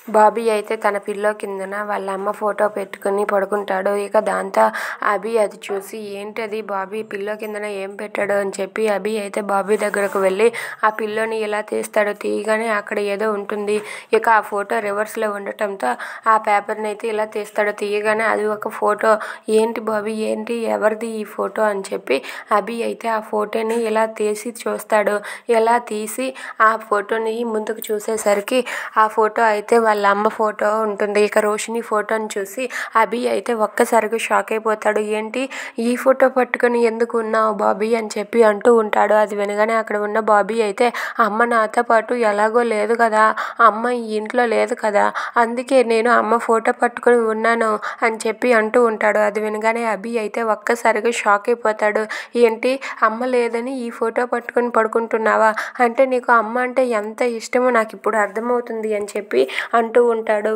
బాబీ అయితే తన పిల్లో కిందన వాళ్ళ అమ్మ ఫోటో పెట్టుకుని పడుకుంటాడు. ఇక దాంతో అభి అది చూసి ఏంటది బాబీ పిల్లో కిందన ఏం పెట్టాడు అని చెప్పి అభి అయితే బాబీ దగ్గరకు వెళ్ళి ఆ పిల్లోని ఇలా తీస్తాడు. తీయగానే అక్కడ ఏదో ఉంటుంది. ఇక ఆ ఫోటో రివర్స్లో ఉండటంతో ఆ పేపర్ని అయితే ఇలా తీస్తాడు. తీయగానే అది ఒక ఫోటో. ఏంటి బాబీ ఏంటి ఎవరిది ఈ ఫోటో అని చెప్పి అభి అయితే ఆ ఫోటోని ఇలా తీసి చూస్తాడు. ఇలా తీసి ఆ ఫోటోని ముందుకు చూసేసరికి ఆ ఫోటో అయితే వాళ్ళ అమ్మ ఫోటో ఉంటుంది. ఇక రోషిని ఫోటోని చూసి అభి అయితే ఒక్కసారిగా షాక్ అయిపోతాడు. ఏంటి ఈ ఫోటో పట్టుకొని ఎందుకు ఉన్నావు బాబీ అని చెప్పి అంటూ ఉంటాడు. అది వినగానే అక్కడ ఉన్న బాబీ అయితే అమ్మ నాతో పాటు ఎలాగో లేదు కదా, అమ్మ ఈ ఇంట్లో లేదు కదా, అందుకే నేను అమ్మ ఫోటో పట్టుకొని ఉన్నాను అని చెప్పి అంటూ ఉంటాడు. అది వినగానే అభి అయితే ఒక్కసారిగా షాక్ అయిపోతాడు. ఏంటి అమ్మ లేదని ఈ ఫోటో పట్టుకొని పడుకుంటున్నావా, అంటే నీకు అమ్మ అంటే ఎంత ఇష్టమో నాకు ఇప్పుడు అర్థమవుతుంది అని చెప్పి అంటూ ఉంటాడు.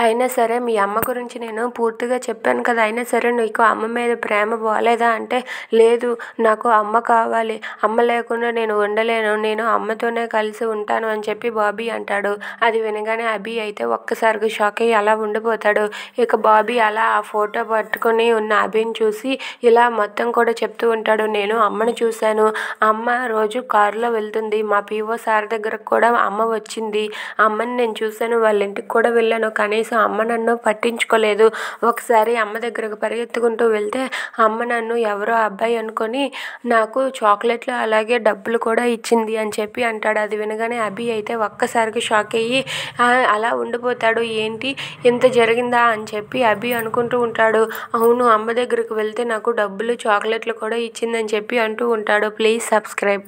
అయినా సరే మీ అమ్మ గురించి నేను పూర్తిగా చెప్పాను కదా, అయినా సరే నీకు అమ్మ మీద ప్రేమ పోలేదా అంటే లేదు నాకు అమ్మ కావాలి, అమ్మ లేకుండా నేను ఉండలేను, నేను అమ్మతోనే కలిసి ఉంటాను అని చెప్పి బాబీ అంటాడు. అది వినగానే అభి అయితే ఒక్కసారిగా షాక్ అయ్యి అలా ఉండిపోతాడు. ఇక బాబీ అలా ఆ ఫోటో పట్టుకొని ఉన్న అభిని చూసి ఇలా మొత్తం కూడా చెప్తూ ఉంటాడు. నేను అమ్మని చూశాను, అమ్మ రోజు కారులో వెళ్తుంది, మా పీఓ సార్ దగ్గరకు కూడా అమ్మ వచ్చింది, అమ్మని నేను చూశాను, వాళ్ళ ఇంటికి కూడా వెళ్ళాను, కనీసం అమ్మ నన్ను పట్టించుకోలేదు. ఒకసారి అమ్మ దగ్గరకు పరిగెత్తుకుంటూ వెళ్తే అమ్మ నన్ను ఎవరో అబ్బాయి అనుకొని నాకు చాక్లెట్లు అలాగే డబ్బులు కూడా ఇచ్చింది అని చెప్పి అంటాడు. అది వినగానే అభి అయితే ఒక్కసారిగా షాక్ అయ్యి అలా ఉండిపోతాడు. ఏంటి ఇంత జరిగిందా అని చెప్పి అభి అనుకుంటూ ఉంటాడు. అవును అమ్మ దగ్గరకు వెళ్తే నాకు డబ్బులు చాక్లెట్లు కూడా ఇచ్చిందని చెప్పి అంటూ ఉంటాడు. Please subscribe.